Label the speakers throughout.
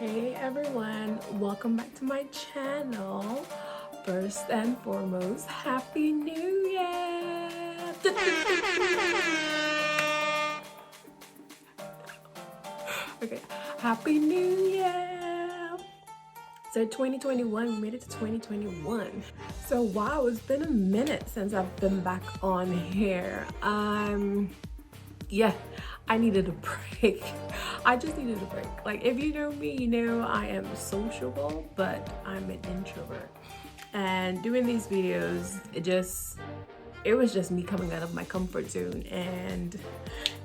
Speaker 1: Hey everyone, welcome back to my channel. First and foremost, Happy New Year! Okay, Happy New Year! So 2021, we made it to 2021. So wow, it's been a minute since I've been back on here. Yeah, I needed a break. I just needed a break. Like, if you know me, you know I am sociable, but I'm an introvert. And doing these videos, it was just me coming out of my comfort zone, and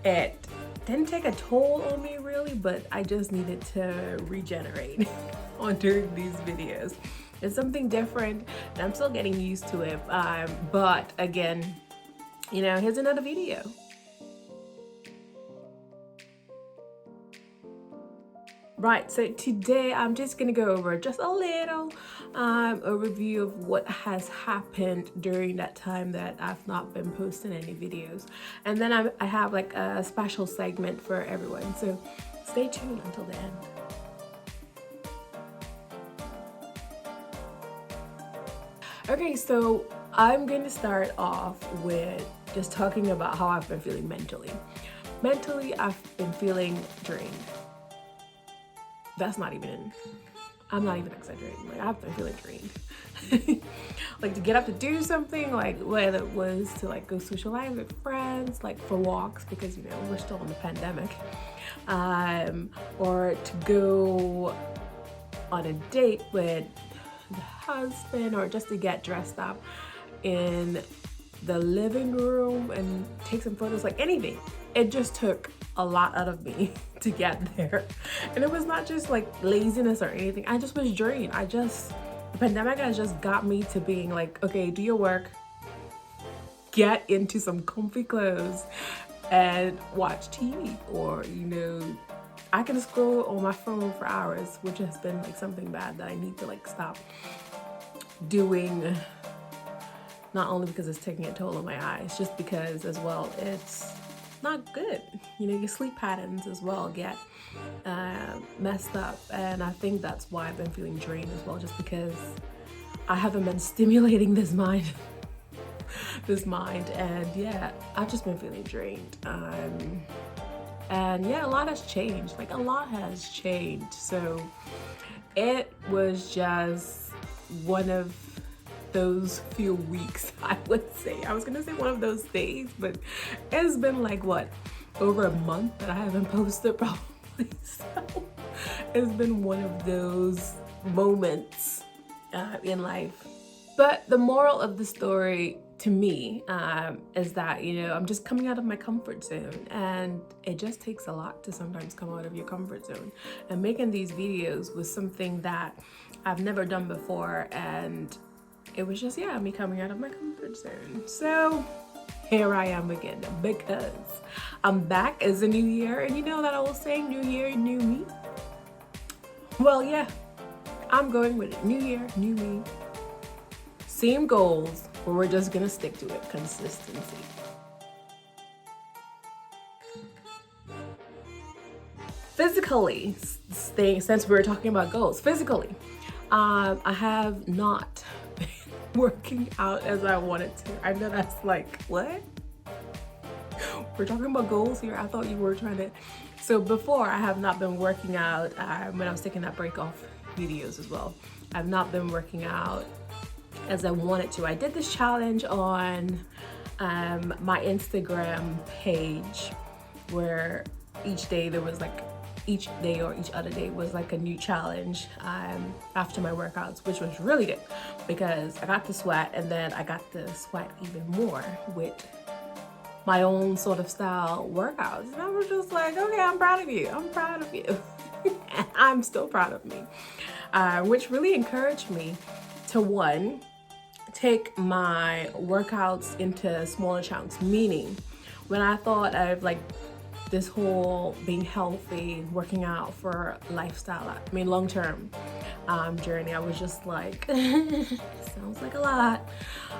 Speaker 1: it didn't take a toll on me really, but I just needed to regenerate on doing these videos. It's something different and I'm still getting used to it. But again, you know, here's another video. Right, so today I'm just gonna go over just a little overview of what has happened during that time that I've not been posting any videos, and then I have like a special segment for everyone, so stay tuned until the end. Okay, so I'm going to start off with just talking about how I've been feeling mentally. Mentally, I've been feeling drained. I'm not even exaggerating. Like, I've been feeling drained. Like, to get up to do something, like whether it was to like go socialize with friends, like for walks, because you know we're still in the pandemic, or to go on a date with the husband, or just to get dressed up in the living room and take some photos, like anything. It just took a lot out of me to get there. And it was not just like laziness or anything. I just was drained. The pandemic has just got me to being like, okay, do your work, get into some comfy clothes and watch TV. Or, you know, I can scroll on my phone for hours, which has been like something bad that I need to like stop doing. Not only because it's taking a toll on my eyes, just because as well it's not good. You know, your sleep patterns as well get messed up, and I think that's why I've been feeling drained as well, just because I haven't been stimulating this mind. And yeah, I've just been feeling drained. And yeah, a lot has changed. So it was just one of those few weeks, I would say. I was gonna say one of those days, but it's been like what, over a month that I haven't posted probably. So it's been one of those moments in life. But the moral of the story to me is that, you know, I'm just coming out of my comfort zone, and it just takes a lot to sometimes come out of your comfort zone. And making these videos was something that I've never done before, and it was just, yeah, me coming out of my comfort zone. So here I am again, because I'm back as a new year. And you know that old saying, new year, new me? Well, yeah, I'm going with it. New year, new me. Same goals, but we're just gonna stick to it. Consistency. Physically, since we're talking about goals, physically, I have not been working out as I wanted to. I know that's like, what? We're talking about goals here? I thought you were trying to. So before, I have not been working out when I was taking that break off videos as well. I've not been working out as I wanted to. I did this challenge on my Instagram page, where each day there was like, each day or each other day was like a new challenge after my workouts, which was really good because I got to sweat, and then I got to sweat even more with my own sort of style workouts. And I was just like, okay, I'm proud of you. I'm proud of you. And I'm still proud of me, which really encouraged me to, one, take my workouts into smaller chunks. Meaning, when I thought of like this whole being healthy, working out for lifestyle, long-term journey, I was just like, sounds like a lot.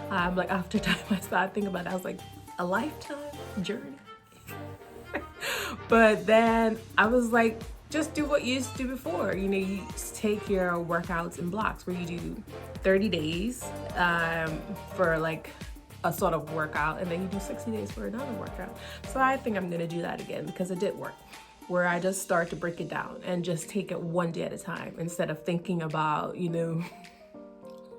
Speaker 1: Like, after time I started thinking about it, I was like, a lifetime journey? But then I was like, just do what you used to do before. You know, you take your workouts in blocks where you do 30 days for like a sort of workout, and then you do 60 days for another workout. So I think I'm gonna do that again because it did work, where I just start to break it down and just take it one day at a time instead of thinking about, you know,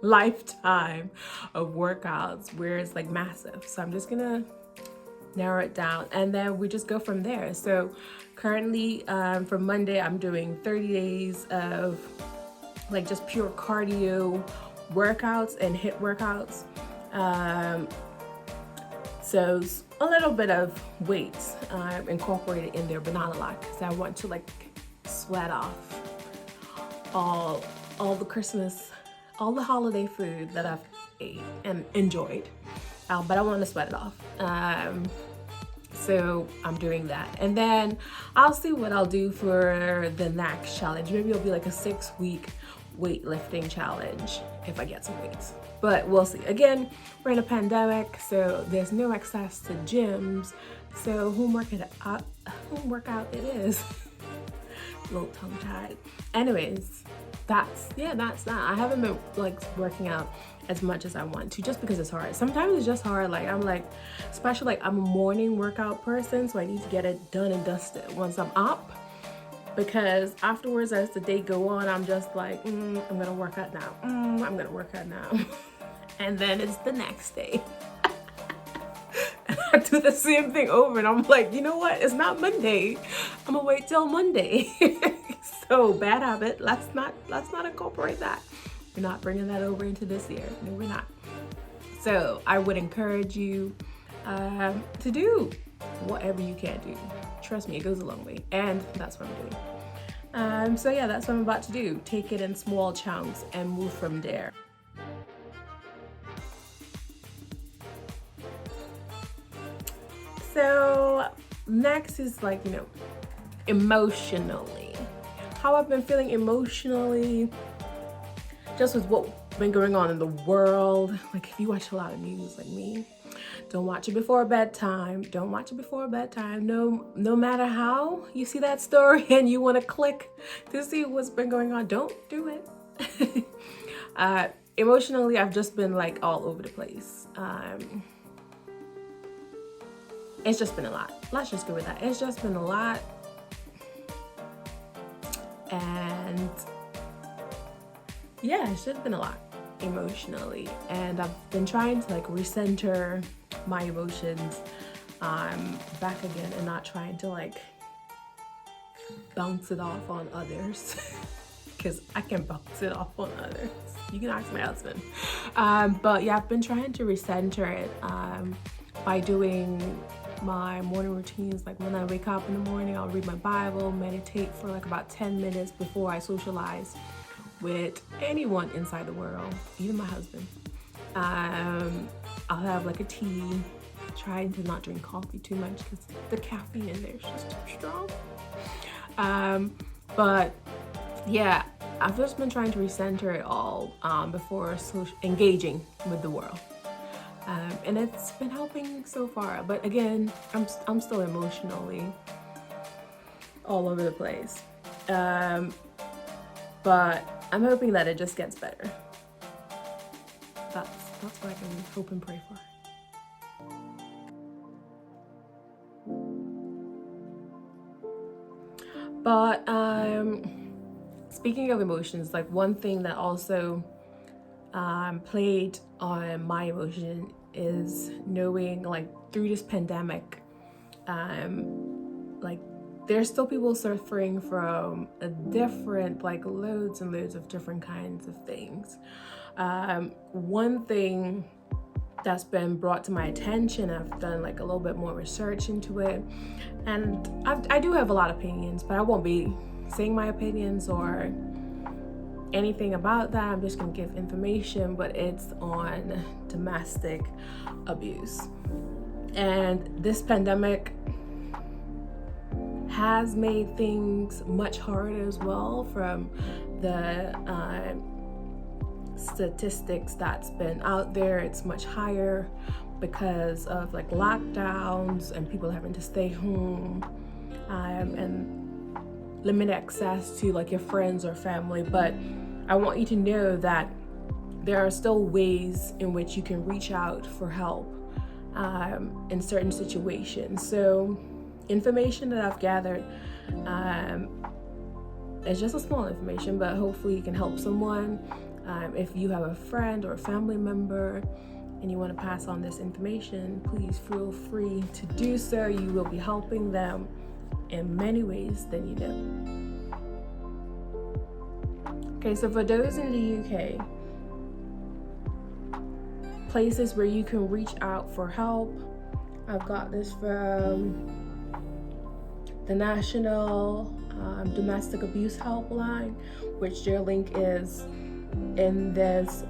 Speaker 1: lifetime of workouts where it's like massive. So I'm just gonna narrow it down and then we just go from there. So currently for Monday I'm doing 30 days of like just pure cardio workouts and HIIT workouts. So a little bit of weights incorporated in there, but not a lot, because I want to like sweat off all the Christmas, all the holiday food that I've ate and enjoyed, but I want to sweat it off. So I'm doing that, and then I'll see what I'll do for the next challenge. Maybe it'll be like a 6-week weightlifting challenge if I get some weights, but we'll see. Again, we're in a pandemic, so there's no access to gyms, so home workout it is. A little tongue tied. Anyways, that's that. I haven't been like working out as much as I want to, just because it's hard. Sometimes it's just hard. Like I'm like, especially like I'm a morning workout person, so I need to get it done and dusted once I'm up, because afterwards, as the day go on, I'm just like, I'm gonna work out now. I'm gonna work out now. And then it's the next day. And I do the same thing over, and I'm like, you know what? It's not Monday. I'm gonna wait till Monday. So bad habit. Let's not incorporate that. We're not bringing that over into this year. No, we're not. So I would encourage you to do whatever you can do. Trust me, it goes a long way, and that's what I'm doing. So yeah, that's what I'm about to do. Take it in small chunks and move from there. So next is like, you know, emotionally. How I've been feeling emotionally, just with what's been going on in the world. Like if you watch a lot of news like me, don't watch it before bedtime. Don't watch it before bedtime. No matter how you see that story and you want to click to see what's been going on, don't do it. Emotionally, I've just been like all over the place. It's just been a lot. Let's just go with that. It's just been a lot. And yeah, it's just been a lot emotionally. And I've been trying to like recenter my emotions back again, and not trying to like bounce it off on others. Because I can bounce it off on others. You can ask my husband. But yeah, I've been trying to recenter it by doing my morning routines. Like when I wake up in the morning, I'll read my Bible, meditate for like about 10 minutes before I socialize with anyone inside the world, even my husband. I'll have like a tea, trying to not drink coffee too much because the caffeine in there is just too strong. But yeah, I've just been trying to recenter it all before engaging with the world. And it's been helping so far, but again, I'm still emotionally all over the place. But I'm hoping that it just gets better. That's what I can hope and pray for. But speaking of emotions, like one thing that also played on my emotion is knowing, like, through this pandemic, like there's still people suffering from a different, like loads and loads of different kinds of things. One thing that's been brought to my attention, I've done like a little bit more research into it, and I do have a lot of opinions, but I won't be saying my opinions or anything about that. I'm just gonna give information, but it's on domestic abuse. And this pandemic has made things much harder as well, from the statistics that's been out there. It's much higher because of like lockdowns and people having to stay home, and limited access to like your friends or family, but I want you to know that there are still ways in which you can reach out for help in certain situations. So information that I've gathered, it's just a small information, but hopefully you can help someone. If you have a friend or a family member and you want to pass on this information, please feel free to do so. You will be helping them in many ways than you know. Okay, so for those in the UK, places where you can reach out for help, I've got this from the National Domestic Abuse Helpline, which their link is in this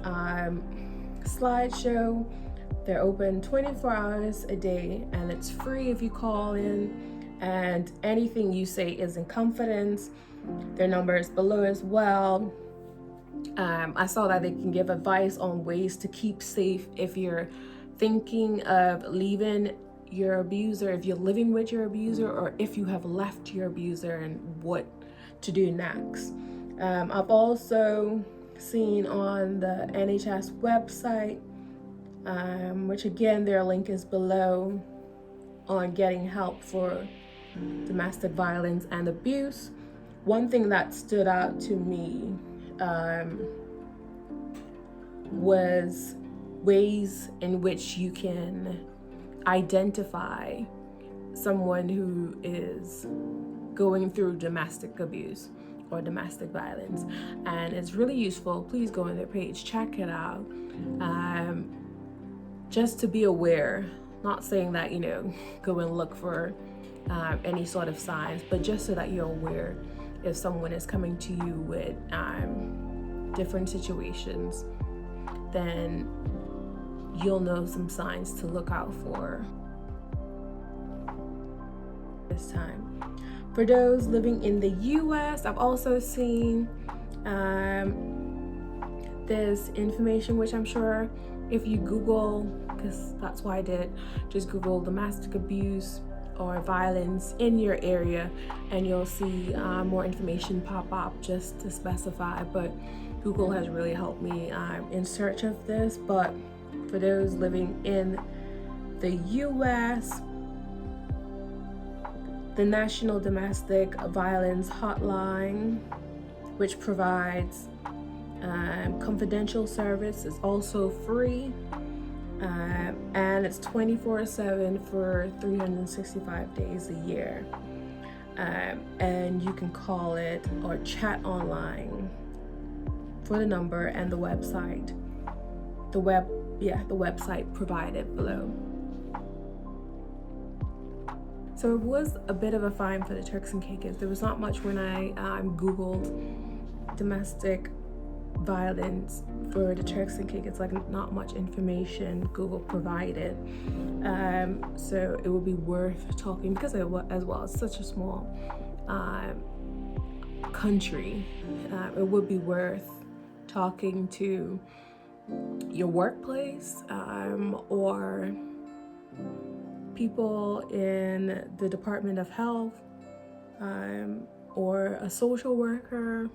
Speaker 1: slideshow. They're open 24 hours a day, and it's free if you call in, and anything you say is in confidence. Their number is below as well. I saw that they can give advice on ways to keep safe if you're thinking of leaving your abuser, if you're living with your abuser, or if you have left your abuser and what to do next. I've also seen on the NHS website, which again, their link is below, on getting help for domestic violence and abuse. One thing that stood out to me was ways in which you can identify someone who is going through domestic abuse or domestic violence, and it's really useful. Please go on their page, check it out, just to be aware. Not saying that, you know, go and look for any sort of signs, but just so that you're aware if someone is coming to you with different situations, then you'll know some signs to look out for this time. For those living in the US, I've also seen this information, which I'm sure if you Google, because that's why I did, just Google domestic abuse or violence in your area, and you'll see more information pop up just to specify. But Google has really helped me in search of this. But for those living in the US, the National Domestic Violence Hotline, which provides confidential service, is also free, and it's 24/7 for 365 days a year, and you can call it or chat online for the number and the website, the website provided below. So it was a bit of a find for the Turks and Caicos. There was not much when I Googled domestic violence for the Turks and Caicos, like not much information Google provided. So it would be worth talking, because as well, it's such a small country. It would be worth talking to your workplace or people in the Department of Health or a social worker.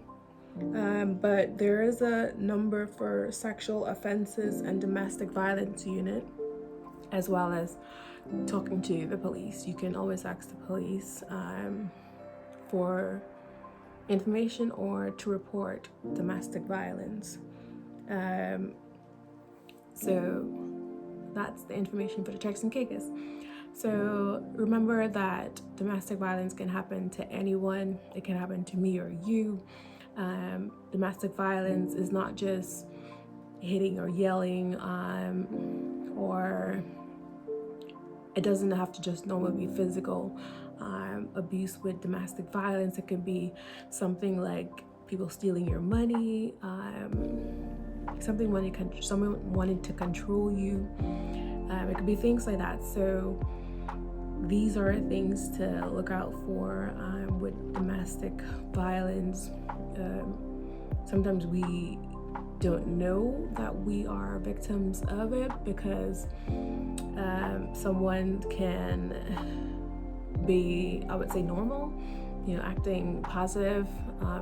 Speaker 1: But there is a number for sexual offenses and domestic violence unit, as well as talking to the police. You can always ask the police for information or to report domestic violence. So that's the information for the Turks and Caicos. So remember that domestic violence can happen to anyone. It can happen to me or you. Domestic violence is not just hitting or yelling, or it doesn't have to just normally be physical abuse with domestic violence. It could be something like people stealing your money, someone wanting to control you. It could be things like that. So these are things to look out for with domestic violence. Sometimes we don't know that we are victims of it, because someone can be, I would say, normal, acting positive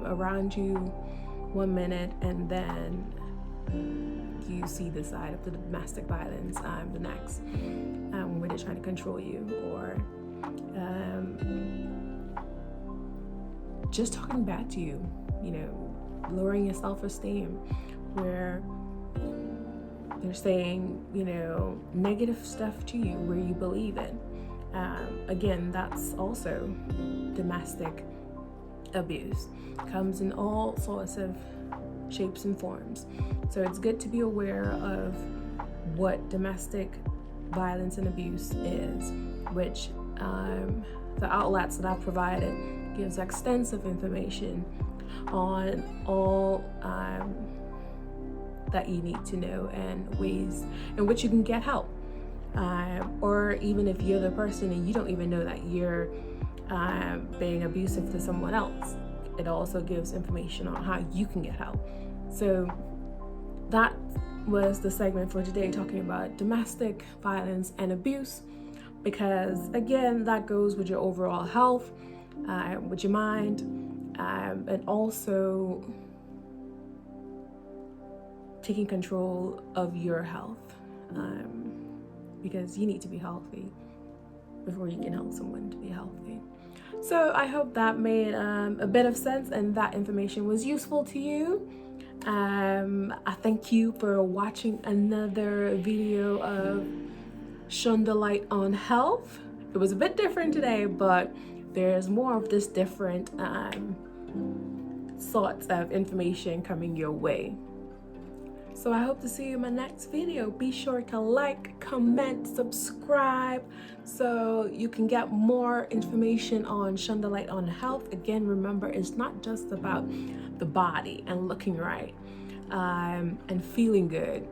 Speaker 1: around you 1 minute, and then you see the side of the domestic violence the next, where they're trying to control you, or just talking back to you, lowering your self-esteem, where they're saying, negative stuff to you where you believe it. Again, that's also domestic abuse. Comes in all sorts of shapes and forms. So it's good to be aware of what domestic violence and abuse is, which the outlets that I've provided gives extensive information on all that you need to know, and ways in which you can get help. Or even if you're the person and you don't even know that you're being abusive to someone else, it also gives information on how you can get help. So that was the segment for today, talking about domestic violence and abuse, because again, that goes with your overall health, with your mind, and also taking control of your health, because you need to be healthy before you can help someone to be healthy. So I hope that made a bit of sense and that information was useful to you. I thank you for watching another video of Shine the Light on Health. It was a bit different today, but there's more of this different sorts of information coming your way. So I hope to see you in my next video. Be sure to like, comment, subscribe, so you can get more information on Shine the Light on Health. Again, remember, it's not just about the body and looking right and feeling good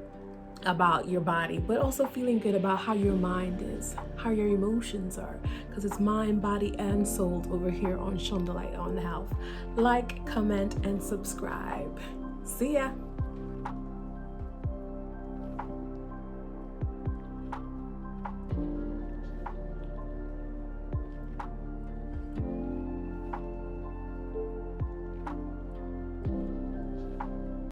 Speaker 1: about your body, but also feeling good about how your mind is, how your emotions are, because it's mind, body, and soul over here on Shine the Light on Health. Like, comment, and subscribe. See ya.